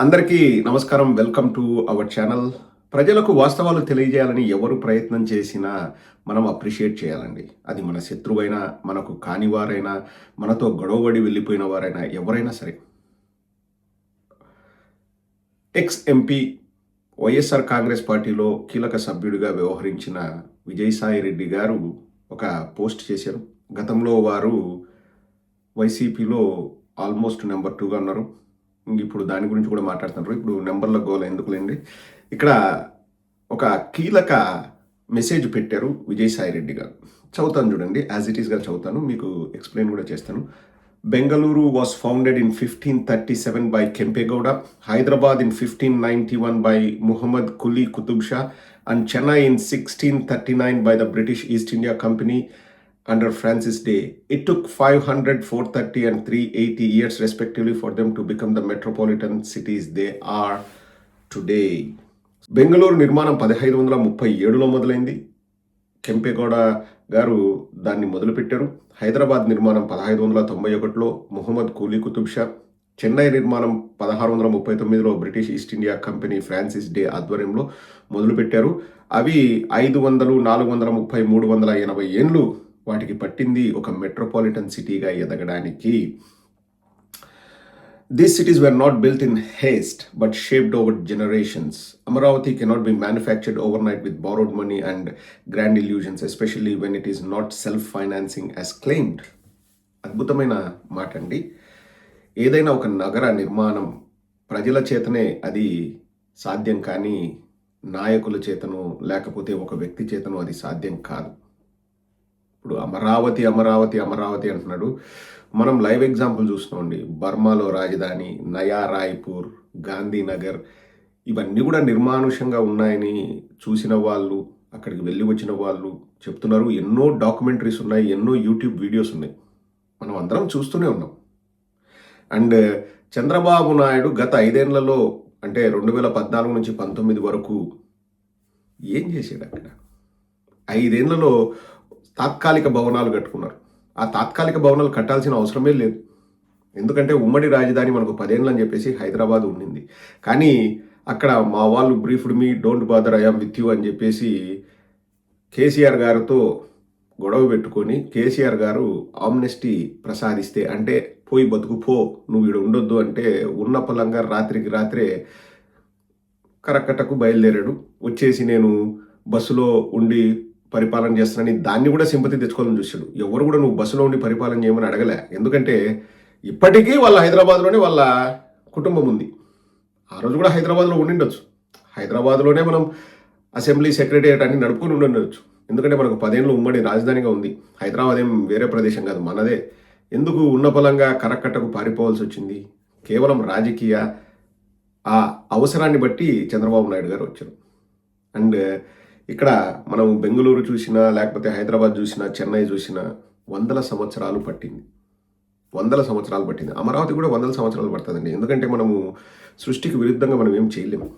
అందరికీ నమస్కారం. Welcome to our channel. ప్రజలకు వాస్తవాలు తెలియజేయాలని ఎవరు ప్రయత్నం చేసినా మనం అప్రిషియేట్ చేయాలండి. అది మన శత్రువైనా, మనకు కానివారైనా, మనతో గొడవబడి వెళ్ళిపోయిన వారైనా, ఎవరైనా సరే. ఎక్స్ ఎంపీ వైఎస్ఆర్ కాంగ్రెస్ పార్టీలో కీలక సభ్యుడిగా వ్యవహరించిన విజయసాయి రెడ్డి గారు ఒక పోస్ట్ చేశారు. గతంలో వారు వైసీపీలో ఆల్మోస్ట్ నెంబర్ 2గా ఉన్నారు. ఇప్పుడు దాని గురించి కూడా మాట్లాడుతున్నారు. ఇప్పుడు నెంబర్ల గోల ఎందుకులేండి. ఇక్కడ ఒక కీలక మెసేజ్ పెట్టారు విజయసాయి రెడ్డి గారు. చదువుతాను చూడండి, యాజ్ ఇట్ ఈస్గా చదువుతాను, మీకు ఎక్స్ప్లెయిన్ కూడా చేస్తాను. Bengaluru was founded in 1537 by Kempegowda, Hyderabad in 1591 by Muhammad Quli Qutb Shah, and Chennai in 1639 by the British East India Company under Francis Day. It took 500, 430 and 380 years respectively for them to become the metropolitan cities they are today. Bengaluru నిర్మాణం 1537లో మొదలైంది. కెంపెగౌడ గారు దాన్ని మొదలుపెట్టారు. హైదరాబాద్ నిర్మాణం 1591లో ముహమ్మద్ కూలీ కుతుబ్ షా, చెన్నై నిర్మాణం 1639లో British East India Company Francis Day ఆధ్వర్యంలో మొదలుపెట్టారు. అవి 500, 430, 380 ఏండ్లు వాటికి పట్టింది ఒక మెట్రోపాలిటన్ సిటీగా ఎదగడానికి. These cities were not built in haste but shaped over generations. Amaravati cannot be manufactured overnight with borrowed money and grand illusions, especially when it is not self-financing as claimed. అద్భుతమైన మాట అండి. ఏదైనా ఒక నగర నిర్మాణం ప్రజల చేతనే అది సాధ్యం, కానీ నాయకుల చేతను లేకపోతే ఒక వ్యక్తి చేతను అది సాధ్యం కాదు. ఇప్పుడు అమరావతి అమరావతి అమరావతి అంటున్నాడు. మనం లైవ్ ఎగ్జాంపుల్ చూస్తున్నామండి. బర్మాలో రాజధాని, నయా రాయ్పూర్, గాంధీనగర్, ఇవన్నీ కూడా నిర్మానుషంగా ఉన్నాయని చూసిన వాళ్ళు, అక్కడికి వెళ్ళి వచ్చిన వాళ్ళు చెప్తున్నారు. ఎన్నో డాక్యుమెంటరీస్ ఉన్నాయి, ఎన్నో యూట్యూబ్ వీడియోస్ ఉన్నాయి, మనం అందరం చూస్తూనే ఉన్నాం. అండ్ చంద్రబాబు నాయుడు గత 5 ఏళ్లలో, అంటే 2014 నుంచి 19 వరకు ఏం చేశాడు? అక్కడ 5 ఏళ్లలో తాత్కాలిక భవనాలు కట్టుకున్నారు. ఆ తాత్కాలిక భవనాలు కట్టాల్సిన అవసరమే లేదు. ఎందుకంటే ఉమ్మడి రాజధాని మనకు 10 ఏళ్ళు అని చెప్పేసి హైదరాబాద్ ఉండింది. కానీ అక్కడ మా వాళ్ళు briefed me, don't bother, I am with you అని చెప్పేసి కేసీఆర్ గారితో గొడవ పెట్టుకొని కేసీఆర్ గారు ఆమ్నెస్టీ ప్రసాదిస్తే, అంటే పోయి బతుకు పో, నువ్వు ఇక్కడ ఉండొద్దు అంటే, ఉన్న పొలంగా రాత్రికి రాత్రే కరకట్టకు బయలుదేరాడు. వచ్చేసి నేను బస్సులో ఉండి పరిపాలన చేస్తానని దాన్ని కూడా సింపతి తెచ్చుకోవాలని చూశాడు. ఎవరు కూడా నువ్వు బస్సులో ఉండి పరిపాలన చేయమని అడగలే. ఎందుకంటే ఇప్పటికీ వాళ్ళ హైదరాబాద్లోనే వాళ్ళ కుటుంబం ఉంది. ఆ రోజు కూడా హైదరాబాద్లో ఉండిండొచ్చు. హైదరాబాద్లోనే మనం అసెంబ్లీ, సెక్రటేరియట్ అన్ని నడుపుకొని ఉండొచ్చు. ఎందుకంటే మనకు 10 ఏళ్ళు ఉమ్మడి రాజధానిగా ఉంది. హైదరాబాద్ ఏం వేరే ప్రదేశం కాదు, మనదే. ఎందుకు ఉన్న పొలంగా కరకట్టకు పారిపోవాల్సి వచ్చింది? కేవలం రాజకీయ ఆ అవసరాన్ని బట్టి చంద్రబాబు నాయుడు గారు వచ్చారు. అండ్ ఇక్కడ మనం బెంగళూరు చూసినా, లేకపోతే హైదరాబాద్ చూసినా, చెన్నై చూసినా 100 సంవత్సరాలు పట్టింది. 100 సంవత్సరాలు పట్టింది. అమరావతి కూడా 100 సంవత్సరాలు పడుతుందండి. ఎందుకంటే మనము సృష్టికి విరుద్ధంగా మనం ఏం చేయలేము.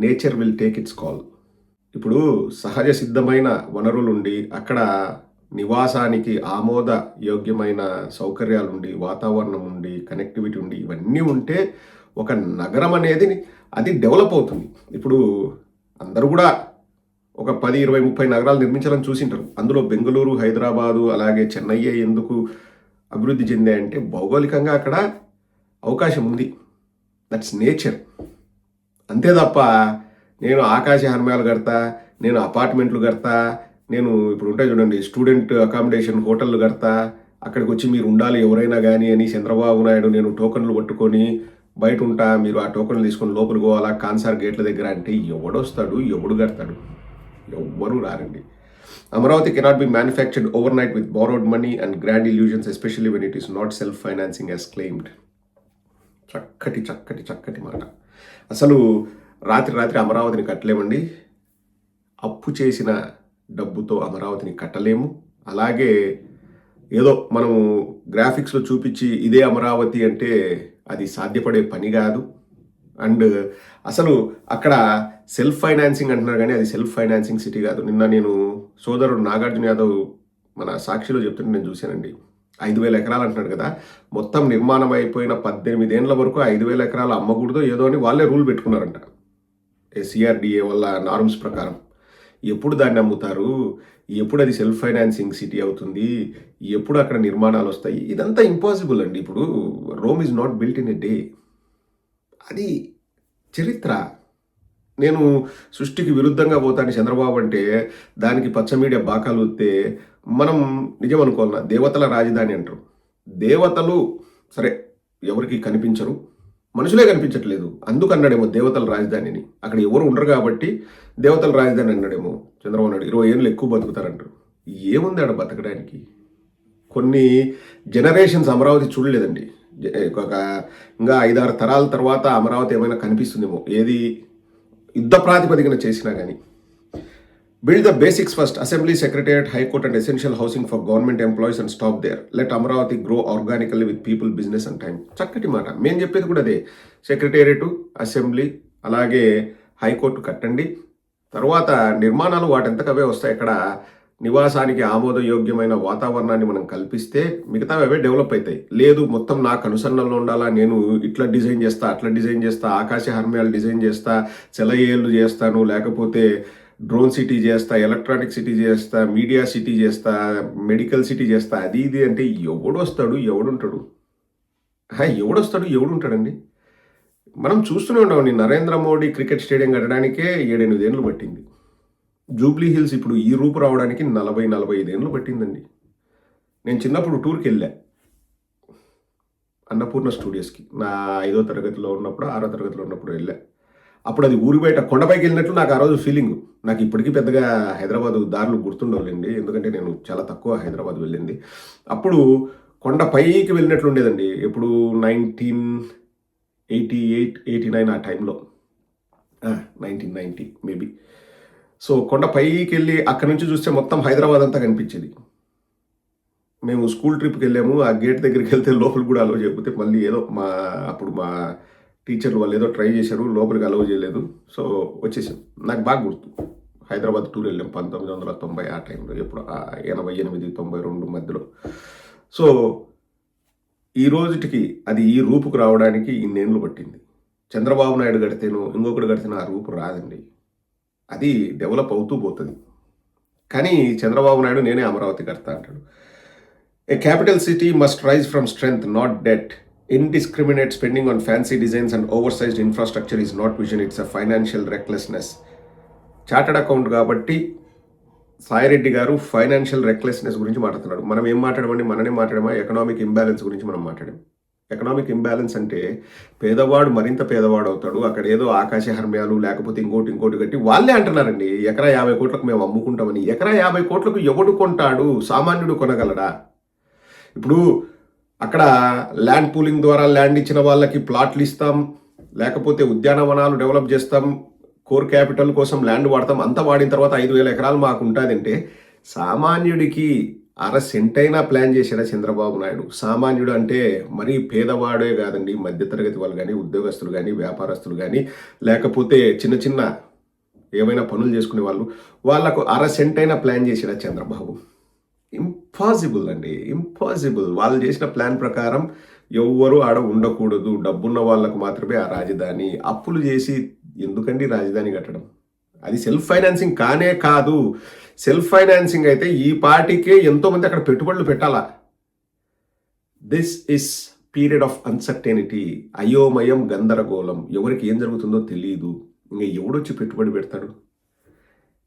Nature will take its call. ఇప్పుడు సహజ సిద్ధమైన వనరులుండి, అక్కడ నివాసానికి ఆమోద యోగ్యమైన సౌకర్యాలుండి, వాతావరణం ఉండి, కనెక్టివిటీ ఉండి, ఇవన్నీ ఉంటే ఒక నగరం అనేది అది డెవలప్ అవుతుంది. ఇప్పుడు అందరూ కూడా ఒక 10, 20, 30 నగరాలు నిర్మించాలని చూసింటారు. అందులో బెంగళూరు, హైదరాబాదు, అలాగే చెన్నై ఎందుకు అభివృద్ధి చెందాయంటే భౌగోళికంగా అక్కడ అవకాశం ఉంది. That's nature. అంతే తప్ప నేను ఆకాశ హర్మ్యాలు కడతా, నేను అపార్ట్మెంట్లు కడతా, నేను ఇప్పుడు ఉంటాయి చూడండి స్టూడెంట్ అకామిడేషన్ హోటళ్ళు కడతా, అక్కడికి వచ్చి మీరు ఉండాలి ఎవరైనా కానీ అని చంద్రబాబు నాయుడు నేను టోకన్లు పట్టుకొని బయట ఉంటా, మీరు ఆ టోకన్లు తీసుకొని లోపలికి పోవాలా కాన్సార్ గేట్ల దగ్గర అంటే ఎవడొస్తాడు? ఎవడు కడతాడు? ఎవ్వరూ రారండి. Amaravati cannot be manufactured over night with borrowed money and grand illusions, especially when it is not self financing as claimed. చక్కటి చక్కటి చక్కటి మాట. అసలు రాత్రి అమరావతిని కట్టలేమండి. అప్పు చేసిన డబ్బుతో అమరావతిని కట్టలేము. అలాగే ఏదో మనము గ్రాఫిక్స్లో చూపించి ఇదే అమరావతి అంటే అది సాధ్యపడే పని కాదు. అండ్ అసలు అక్కడ సెల్ఫ్ ఫైనాన్సింగ్ అంటున్నారు, కానీ అది సెల్ఫ్ ఫైనాన్సింగ్ సిటీ కాదు. నిన్న నేను సోదరుడు నాగార్జున యాదవ్ మన సాక్షిలో చెప్తుంటే నేను చూశానండి. 5,000 ఎకరాలు అంటున్నాడు కదా! మొత్తం నిర్మాణం అయిపోయిన 18 ఏండ్ల వరకు 5,000 ఎకరాలు అమ్మకూడదో ఏదో అని వాళ్ళే రూల్ పెట్టుకున్నారంట. సిఆర్‌డిఏ వాళ్ళ నార్మ్స్ ప్రకారం. ఎప్పుడు దాన్ని అమ్ముతారు? ఎప్పుడు అది సెల్ఫ్ ఫైనాన్సింగ్ సిటీ అవుతుంది? ఎప్పుడు అక్కడ నిర్మాణాలొస్తాయి? ఇదంతా ఇంపాసిబుల్ అండి. ఇప్పుడు Rome is not built in a day. అది చరిత్ర. నేను సృష్టికి విరుద్ధంగా పోతాను చంద్రబాబు అంటే, దానికి పచ్చ మీడియా బాకాలూస్తే మనం నిజం అనుకోవాలన్నా దేవతల రాజధాని అంటారు. దేవతలు సరే ఎవరికీ కనిపించరు. మనుషులే కనిపించట్లేదు. అందుకు అన్నాడేమో దేవతల రాజధాని అని. అక్కడ ఎవరు ఉండరు కాబట్టి దేవతల రాజధాని అన్నాడేమో చంద్రబాబు నాయుడు. 20 ఏళ్ళు ఎక్కువ బతుకుతారంటారు. ఏముంది ఆడ బతకడానికి? కొన్ని జనరేషన్స్ అమరావతి చూడలేదండి. ఒక ఇంకా 5, 6 తరాల తర్వాత అమరావతి ఏమైనా కనిపిస్తుందేమో. ఏది యుద్ధ ప్రాతిపదికన చేసినా కానీ. Build the basics first. Assembly, secretariat, high court and essential housing for government employees and stop there. Let Amaravati grow organically with people, business and time. చక్కటి మాట. మేము చెప్పేది కూడా అదే. సెక్రటేరియట్, అసెంబ్లీ, అలాగే హైకోర్టు కట్టండి. తర్వాత నిర్మాణాలు వాటంతకవే వస్తాయి. ఇక్కడ నివాసానికి ఆమోదయోగ్యమైన వాతావరణాన్ని మనం కల్పిస్తే మిగతావి అవే డెవలప్ అవుతాయి. లేదు మొత్తం నాకు అనుసరణలో ఉండాలా, నేను ఇట్లా డిజైన్ చేస్తా, అట్లా డిజైన్ చేస్తా, ఆకాశ హర్మ్యాలు డిజైన్ చేస్తా, సెలయేళ్ళు చేస్తాను, లేకపోతే డ్రోన్ సిటీ చేస్తా, ఎలక్ట్రానిక్ సిటీ చేస్తా, మీడియా సిటీ చేస్తా, మెడికల్ సిటీ చేస్తా, అది ఇది అంటే ఎవడొస్తాడు, ఎవడుంటాడు? ఎవడుంటాడండి? మనం చూస్తూనే ఉన్నామండి. నరేంద్ర మోడీ క్రికెట్ స్టేడియం కట్టడానికే 7-8 ఏళ్ళు పట్టింది. జూబ్లీ హిల్స్ ఇప్పుడు ఈ రూపు రావడానికి 40-45 ఏళ్ళు పట్టిందండి. నేను చిన్నప్పుడు టూర్కి వెళ్ళా అన్నపూర్ణ స్టూడియోస్కి. నా 5వ తరగతిలో ఉన్నప్పుడు, 6వ తరగతిలో ఉన్నప్పుడు వెళ్ళా. అప్పుడు అది ఊరి బయట కొండపైకి వెళ్ళినట్లు నాకు ఆ రోజు ఫీలింగ్. నాకు ఇప్పటికీ పెద్దగా హైదరాబాద్ దారులు గుర్తుండవులేండి, ఎందుకంటే నేను చాలా తక్కువ హైదరాబాద్ వెళ్ళింది. అప్పుడు కొండపైకి వెళ్ళినట్లు ఉండేదండి. ఎప్పుడు 1988, 89 ఆ టైంలో, 1990 మేబీ. సో కొండ పైకి వెళ్ళి అక్కడి నుంచి చూస్తే మొత్తం హైదరాబాద్ అంతా కనిపించేది. మేము స్కూల్ ట్రిప్కి వెళ్ళాము. ఆ గేట్ దగ్గరికి వెళ్తే లోపలికి కూడా అలౌ చేయకపోతే మళ్ళీ ఏదో అప్పుడు మా టీచర్లు వాళ్ళు ఏదో ట్రై చేశారు, లోపలికి అలౌ చేయలేదు. సో వచ్చేసాం. నాకు బాగా గుర్తు, హైదరాబాద్ టూర్ వెళ్ళాం 1990 ఆ టైంలో, ఎప్పుడు 88, 92 మధ్యలో. సో ఈ రోజుటికి అది ఈ రూపుకు రావడానికి ఇన్నేళ్ళు పట్టింది. చంద్రబాబు నాయుడు కడితేనో ఇంకొకటి కడితేనో ఆ రూపు రాదండి. అది డెవలప్ అవుతూ పోతుంది. కానీ చంద్రబాబు నాయుడు నేనే అమరావతి కడతా అంటాడు. A capital city must rise from strength, not debt. Indiscriminate spending on fancy designs and oversized infrastructure is not vision, it's a financial recklessness. Chartered account కాబట్టి సాయిరెడ్డి గారు ఫైనాన్షియల్ రెక్లెస్నెస్ గురించి మాట్లాడుతున్నాడు. మనం ఏం మాట్లాడమండి? మననే మాట్లాడమా? ఎకనామిక్ ఇంబ్యాలెన్స్ గురించి మనం మాట్లాడాం. ఎకనామిక్ ఇంబ్యాలెన్స్ అంటే పేదవాడు మరింత పేదవాడు అవుతాడు. అక్కడ ఏదో ఆకాశ హర్మ్యాలు లేకపోతే ఇంకోటి కట్టి వాళ్ళే అంటున్నారండి, ఎకరా 50 కోట్లకు మేము అమ్ముకుంటామని. ఎకరా 50 కోట్లకు ఎవడు కొంటాడు? సామాన్యుడు కొనగలడా? ఇప్పుడు అక్కడ ల్యాండ్ పూలింగ్ ద్వారా ల్యాండ్ ఇచ్చిన వాళ్ళకి ప్లాట్లు ఇస్తాం, లేకపోతే ఉద్యానవనాలు డెవలప్ చేస్తాం, కోర్ క్యాపిటల్ కోసం ల్యాండ్ వాడతాం. అంతా వాడిన తర్వాత 5,000 ఎకరాలు మాకు ఉంటుందంటే సామాన్యుడికి సెంటైనా ప్లాన్ చేశాడా చంద్రబాబు నాయుడు? సామాన్యుడు అంటే మరీ పేదవాడే కాదండి, మధ్యతరగతి వాళ్ళు కానీ, ఉద్యోగస్తులు కానీ, వ్యాపారస్తులు కానీ, లేకపోతే చిన్న ఏమైనా పనులు చేసుకునే వాళ్ళకు సెంటైనా ప్లాన్ చేశాడా చంద్రబాబు? ఇంపాసిబుల్ అండి, ఇంపాసిబుల్. వాళ్ళు చేసిన ప్లాన్ ప్రకారం ఎవ్వరూ ఆడ ఉండకూడదు, డబ్బున్న వాళ్ళకు మాత్రమే ఆ రాజధాని. అప్పులు చేసి ఎందుకండి రాజధాని కట్టడం? అది సెల్ఫ్ ఫైనాన్సింగ్ కానే కాదు. సెల్ఫ్ ఫైనాన్సింగ్ అయితే ఈ పార్టీకే ఎంతోమంది అక్కడ పెట్టుబడులు పెట్టాలా. This is period of uncertainty, అయోమయం, గందరగోళం. ఎవరికి ఏం జరుగుతుందో తెలియదు. ఇంకా ఎవడొచ్చి పెట్టుబడి పెడతాడు?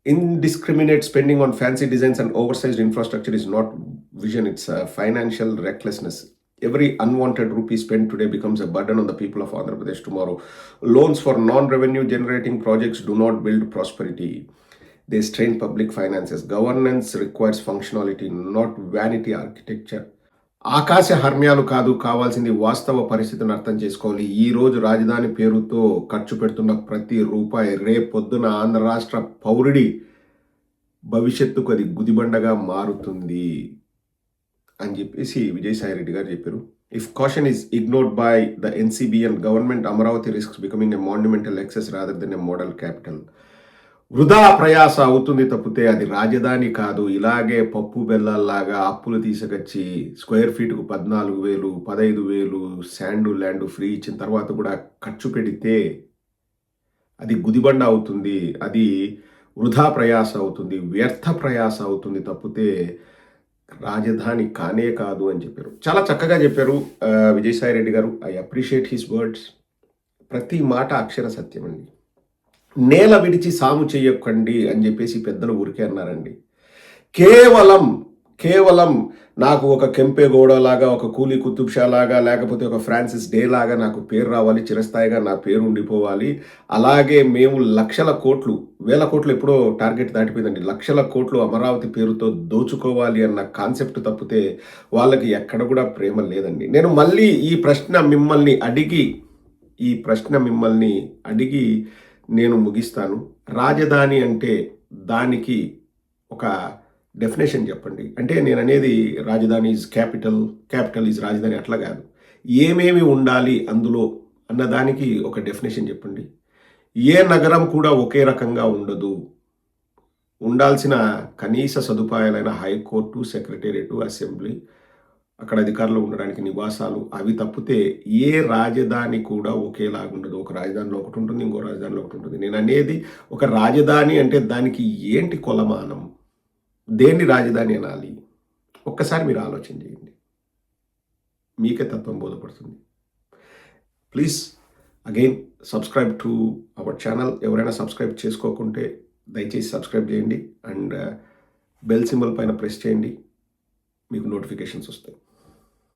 Indiscriminate spending on fancy designs and oversized infrastructure is not vision, it's a financial recklessness. Every unwanted rupee spent today becomes a burden on the people of Andhra Pradesh tomorrow. Loans for non-revenue generating projects do not build prosperity. They strain public finances. Governance requires functionality, not vanity architecture. ఆకాశ హర్మ్యాలు కాదు కావాల్సింది, వాస్తవ పరిస్థితిని అర్థం చేసుకోవాలి. ఈ రోజు రాజధాని పేరుతో ఖర్చు పెడుతున్న ప్రతి రూపాయి రేపొద్దున ఆంధ్ర రాష్ట్ర పౌరుడి భవిష్యత్తుకు అది గుదిబండగా మారుతుంది అని చెప్పేసి విజయసాయిరెడ్డి గారు చెప్పారు. If caution is ignored by the NCB and government, Amaravati risks becoming a monumental excess rather than a model capital. వృధా ప్రయాస అవుతుంది తప్పితే అది రాజధాని కాదు. ఇలాగే పప్పు బెల్లాల్లాగా అప్పులు తీసుకొచ్చి స్క్వేర్ ఫీట్‌కు 14,000, 15,000 శాండు, ల్యాండు ఫ్రీ ఇచ్చిన తర్వాత కూడా ఖర్చు పెడితే అది గుదిబండ అవుతుంది. అది వృధా ప్రయాస అవుతుంది. వ్యర్థ ప్రయాస అవుతుంది తప్పితే రాజధాని కానే కాదు అని చెప్పారు. చాలా చక్కగా చెప్పారు విజయసాయి రెడ్డి గారు. I appreciate his words. ప్రతి మాట అక్షర సత్యమండి. నేల విడిచి సాము చెయ్యకండి అని చెప్పేసి పెద్దలు ఊరికే అన్నారండి. కేవలం, కేవలం నాకు ఒక కెంపెగౌడలాగా, ఒక కూలీ కుతుబ్ షా లాగా, లేకపోతే ఒక ఫ్రాన్సిస్ డే లాగా నాకు పేరు రావాలి, చిరస్థాయిగా నా పేరు ఉండిపోవాలి. అలాగే మేము లక్షల కోట్లు, వేల కోట్లు ఎప్పుడో టార్గెట్ దాటిపోయిందండి. లక్షల కోట్లు అమరావతి పేరుతో దోచుకోవాలి అన్న కాన్సెప్ట్ తప్పితే వాళ్ళకి ఎక్కడ కూడా ప్రేమ లేదండి. నేను మళ్ళీ ఈ ప్రశ్న మిమ్మల్ని అడిగి నేను ముగిస్తాను. రాజధాని అంటే దానికి ఒక డెఫినేషన్ చెప్పండి. అంటే నేననేది రాజధాని ఈజ్ క్యాపిటల్, క్యాపిటల్ ఈజ్ రాజధాని అట్లా కాదు. ఏమేమి ఉండాలి అందులో అన్నదానికి ఒక డెఫినేషన్ చెప్పండి. ఏ నగరం కూడా ఒకే రకంగా ఉండదు. ఉండాల్సిన కనీస సదుపాయాలైన హైకోర్టు, సెక్రటేరియట్, అసెంబ్లీ, అక్కడ అధికారులు ఉండడానికి నివాసాలు అవి తప్పితే ఏ రాజధాని కూడా ఒకేలాగా ఉండదు. ఒక రాజధానిలో ఒకటి ఉంటుంది, ఇంకో రాజధానిలో ఒకటి ఉంటుంది. నేను అనేది ఒక రాజధాని అంటే దానికి ఏంటి కొలమానం? దేన్ని రాజధాని అనాలి? ఒక్కసారి మీరు ఆలోచన చేయండి. మీకే తత్వం బోధపడుతుంది. Please again subscribe to our channel. ఎవరైనా సబ్స్క్రైబ్ చేసుకోకుంటే దయచేసి సబ్స్క్రైబ్ చేయండి అండ్ బెల్ సింబల్ పైన ప్రెస్ చేయండి. మీకు నోటిఫికేషన్స్ వస్తాయి.